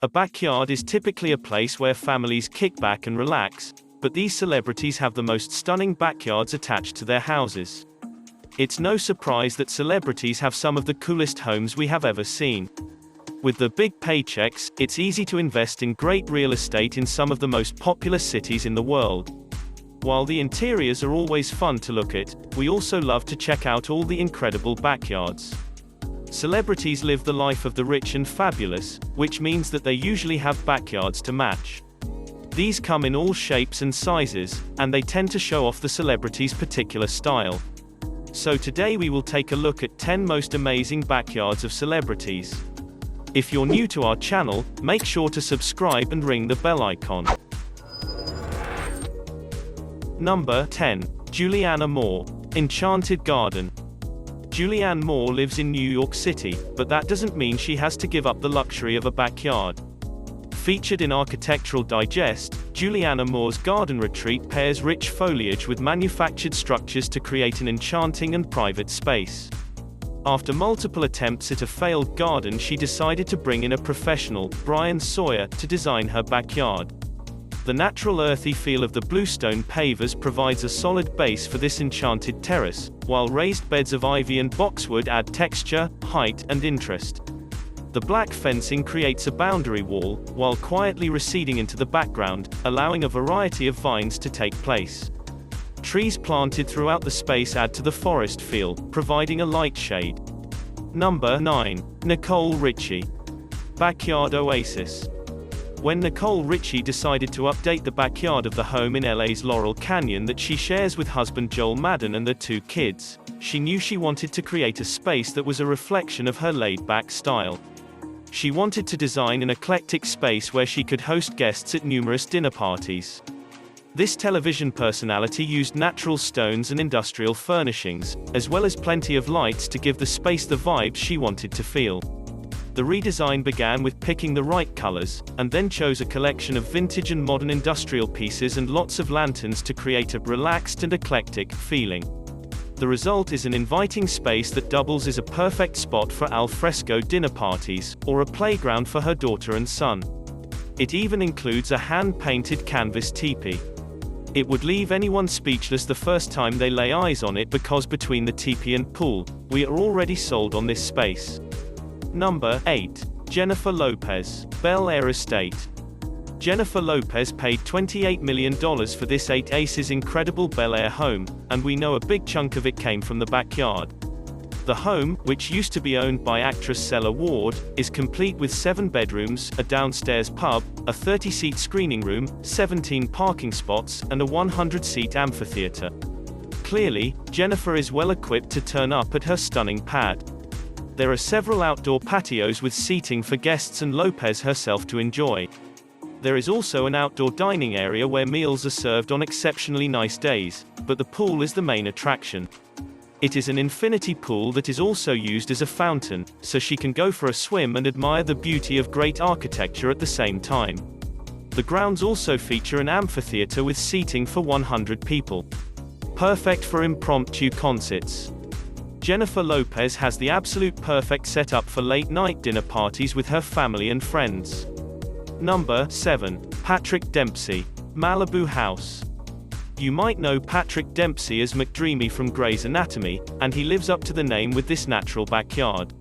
A backyard is typically a place where families kick back and relax, but these celebrities have the most stunning backyards attached to their houses. It's no surprise that celebrities have some of the coolest homes we have ever seen. With the big paychecks, it's easy to invest in great real estate in some of the most popular cities in the world. While the interiors are always fun to look at, we also love to check out all the incredible backyards. Celebrities live the life of the rich and fabulous, which means that they usually have backyards to match. These come in all shapes and sizes, and they tend to show off the celebrity's particular style. So today we will take a look at 10 most amazing backyards of celebrities. If you're new to our channel, make sure to subscribe and ring the bell icon. Number 10. Julianne Moore. Enchanted Garden. Julianne Moore lives in New York City, but that doesn't mean she has to give up the luxury of a backyard. Featured in Architectural Digest, Julianne Moore's garden retreat pairs rich foliage with manufactured structures to create an enchanting and private space. After multiple attempts at a failed garden, she decided to bring in a professional, Brian Sawyer, to design her backyard. The natural earthy feel of the bluestone pavers provides a solid base for this enchanted terrace, while raised beds of ivy and boxwood add texture, height, and interest. The black fencing creates a boundary wall, while quietly receding into the background, allowing a variety of vines to take place. Trees planted throughout the space add to the forest feel, providing a light shade. Number 9. Nicole Richie. Backyard Oasis. When Nicole Richie decided to update the backyard of the home in LA's Laurel Canyon that she shares with husband Joel Madden and their 2 kids, she knew she wanted to create a space that was a reflection of her laid-back style. She wanted to design an eclectic space where she could host guests at numerous dinner parties. This television personality used natural stones and industrial furnishings, as well as plenty of lights to give the space the vibes she wanted to feel. The redesign began with picking the right colors, and then chose a collection of vintage and modern industrial pieces and lots of lanterns to create a relaxed and eclectic feeling. The result is an inviting space that doubles as a perfect spot for al fresco dinner parties, or a playground for her daughter and son. It even includes a hand-painted canvas teepee. It would leave anyone speechless the first time they lay eyes on it, because between the teepee and pool, we are already sold on this space. Number 8. Jennifer Lopez. Bel Air Estate. Jennifer Lopez paid $28 million for this 8 Aces incredible Bel Air home, and we know a big chunk of it came from the backyard. The home, which used to be owned by actress Sela Ward, is complete with 7 bedrooms, a downstairs pub, a 30-seat screening room, 17 parking spots, and a 100-seat amphitheater. Clearly, Jennifer is well equipped to turn up at her stunning pad. There are several outdoor patios with seating for guests and Lopez herself to enjoy. There is also an outdoor dining area where meals are served on exceptionally nice days, but the pool is the main attraction. It is an infinity pool that is also used as a fountain, so she can go for a swim and admire the beauty of great architecture at the same time. The grounds also feature an amphitheater with seating for 100 people. Perfect for impromptu concerts. Jennifer Lopez has the absolute perfect setup for late-night dinner parties with her family and friends. Number 7. Patrick Dempsey. Malibu House. You might know Patrick Dempsey as McDreamy from Grey's Anatomy, and he lives up to the name with this natural backyard.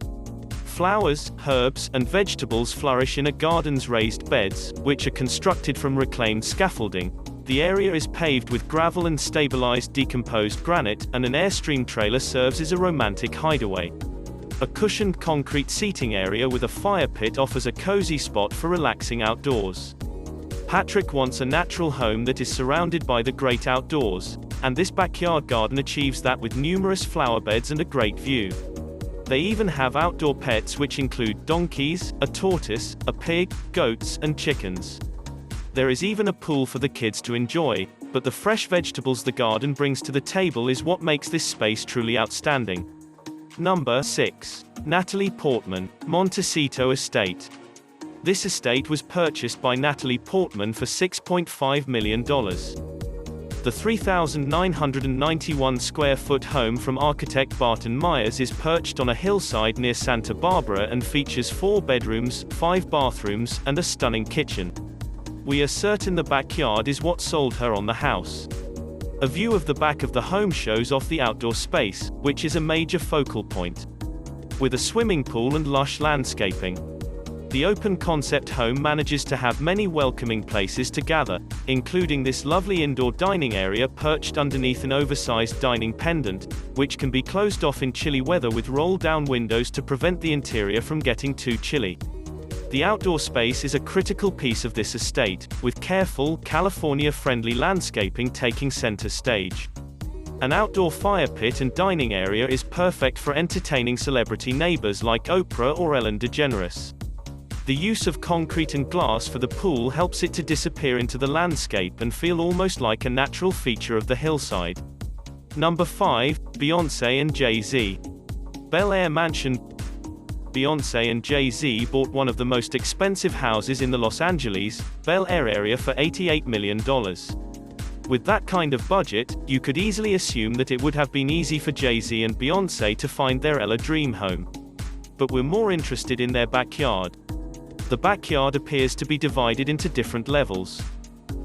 Flowers, herbs, and vegetables flourish in a garden's raised beds, which are constructed from reclaimed scaffolding. The area is paved with gravel and stabilized decomposed granite, and an Airstream trailer serves as a romantic hideaway. A cushioned concrete seating area with a fire pit offers a cozy spot for relaxing outdoors. Patrick wants a natural home that is surrounded by the great outdoors, and this backyard garden achieves that with numerous flower beds and a great view. They even have outdoor pets which include donkeys, a tortoise, a pig, goats, and chickens. There is even a pool for the kids to enjoy, but the fresh vegetables the garden brings to the table is what makes this space truly outstanding. Number 6. Natalie Portman. Montecito Estate. This estate was purchased by Natalie Portman for $6.5 million. The 3,991 square foot home from architect Barton Myers is perched on a hillside near Santa Barbara and features 4 bedrooms, 5 bathrooms, and a stunning kitchen. We are certain the backyard is what sold her on the house. A view of the back of the home shows off the outdoor space, which is a major focal point. With a swimming pool and lush landscaping, the open-concept home manages to have many welcoming places to gather, including this lovely indoor dining area perched underneath an oversized dining pendant, which can be closed off in chilly weather with roll-down windows to prevent the interior from getting too chilly. The outdoor space is a critical piece of this estate, with careful, California-friendly landscaping taking center stage. An outdoor fire pit and dining area is perfect for entertaining celebrity neighbors like Oprah or Ellen DeGeneres. The use of concrete and glass for the pool helps it to disappear into the landscape and feel almost like a natural feature of the hillside. Number 5, Beyoncé and Jay-Z. Bel Air Mansion. Beyoncé and Jay-Z bought one of the most expensive houses in the Los Angeles, Bel Air area for $88 million. With that kind of budget, you could easily assume that it would have been easy for Jay-Z and Beyoncé to find their Ella dream home. But we're more interested in their backyard. The backyard appears to be divided into different levels.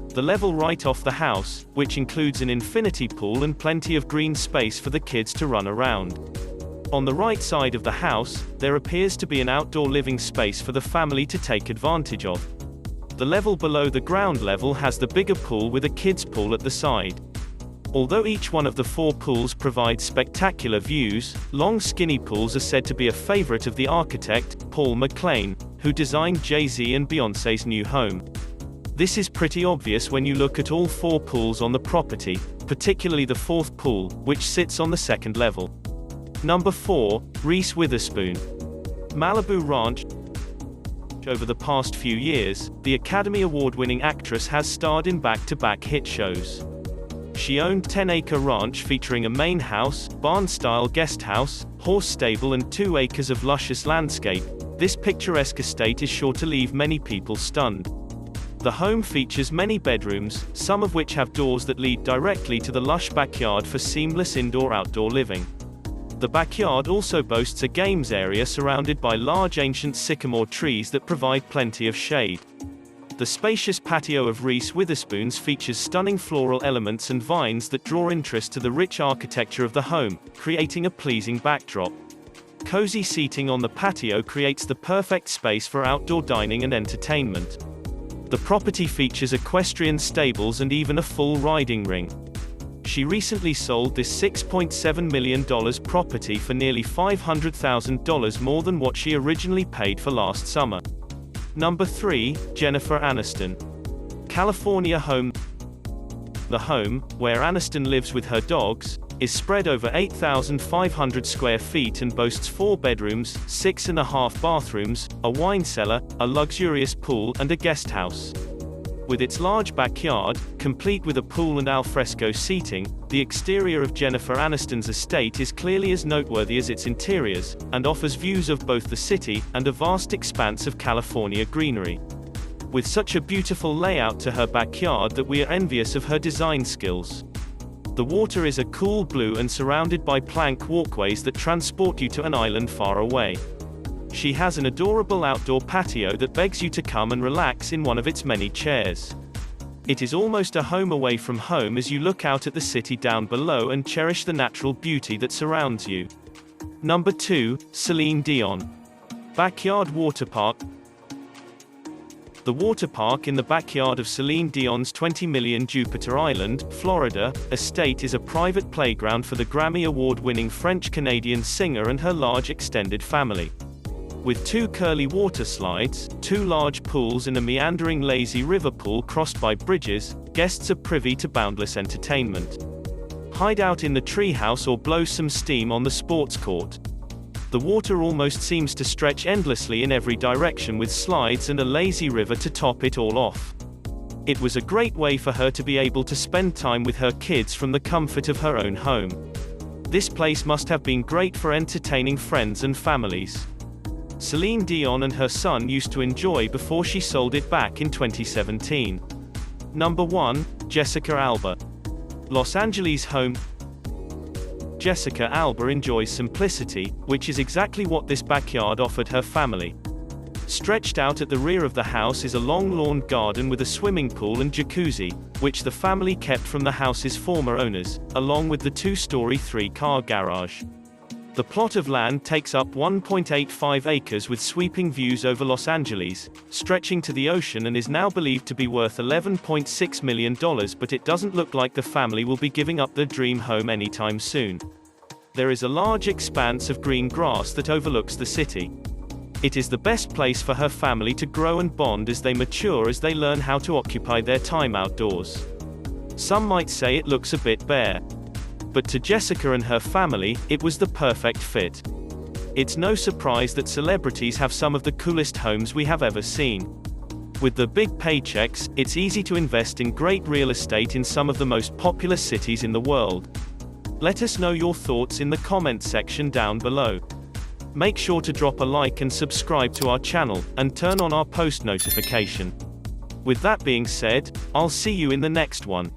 The level right off the house, which includes an infinity pool and plenty of green space for the kids to run around. On the right side of the house, there appears to be an outdoor living space for the family to take advantage of. The level below the ground level has the bigger pool with a kids' pool at the side. Although each one of the 4 pools provides spectacular views, long skinny pools are said to be a favorite of the architect, Paul McLean, who designed Jay-Z and Beyoncé's new home. This is pretty obvious when you look at all 4 pools on the property, particularly the 4th pool, which sits on the 2nd level. Number 4, Reese Witherspoon. Malibu Ranch. Over the past few years, the Academy Award-winning actress has starred in back-to-back hit shows. She owned 10-acre ranch featuring a main house, barn-style guest house, horse stable and 2 acres of luscious landscape. This picturesque estate is sure to leave many people stunned. The home features many bedrooms, some of which have doors that lead directly to the lush backyard for seamless indoor-outdoor living. The backyard also boasts a games area surrounded by large ancient sycamore trees that provide plenty of shade. The spacious patio of Reese Witherspoon's features stunning floral elements and vines that draw interest to the rich architecture of the home, creating a pleasing backdrop. Cozy seating on the patio creates the perfect space for outdoor dining and entertainment. The property features equestrian stables and even a full riding ring. She recently sold this $6.7 million property for nearly $500,000 more than what she originally paid for last summer. Number 3, Jennifer Aniston. California home. The home, where Aniston lives with her dogs, is spread over 8,500 square feet and boasts 4 bedrooms, 6.5 bathrooms, a wine cellar, a luxurious pool and a guest house. With its large backyard, complete with a pool and alfresco seating, the exterior of Jennifer Aniston's estate is clearly as noteworthy as its interiors, and offers views of both the city and a vast expanse of California greenery. With such a beautiful layout to her backyard that we are envious of her design skills. The water is a cool blue and surrounded by plank walkways that transport you to an island far away. She has an adorable outdoor patio that begs you to come and relax in one of its many chairs. It is almost a home away from home as you look out at the city down below and cherish the natural beauty that surrounds you. Number 2, Celine Dion. Backyard Water Park. The water park in the backyard of Celine Dion's $20 million Jupiter Island, Florida, estate is a private playground for the Grammy Award-winning French-Canadian singer and her large extended family. With 2 curly water slides, 2 large pools and a meandering lazy river pool crossed by bridges, guests are privy to boundless entertainment. Hide out in the treehouse or blow some steam on the sports court. The water almost seems to stretch endlessly in every direction with slides and a lazy river to top it all off. It was a great way for her to be able to spend time with her kids from the comfort of her own home. This place must have been great for entertaining friends and families. Celine Dion and her son used to enjoy before she sold it back in 2017. Number 1, Jessica Alba. Los Angeles home. Jessica Alba enjoys simplicity, which is exactly what this backyard offered her family. Stretched out at the rear of the house is a long lawn garden with a swimming pool and jacuzzi, which the family kept from the house's former owners, along with the two-story three-car garage. The plot of land takes up 1.85 acres with sweeping views over Los Angeles, stretching to the ocean, and is now believed to be worth $11.6 million, but it doesn't look like the family will be giving up their dream home anytime soon. There is a large expanse of green grass that overlooks the city. It is the best place for her family to grow and bond as they mature, as they learn how to occupy their time outdoors. Some might say it looks a bit bare. But to Jessica and her family, it was the perfect fit. It's no surprise that celebrities have some of the coolest homes we have ever seen. With the big paychecks, it's easy to invest in great real estate in some of the most popular cities in the world. Let us know your thoughts in the comment section down below. Make sure to drop a like and subscribe to our channel, and turn on our post notification. With that being said, I'll see you in the next one.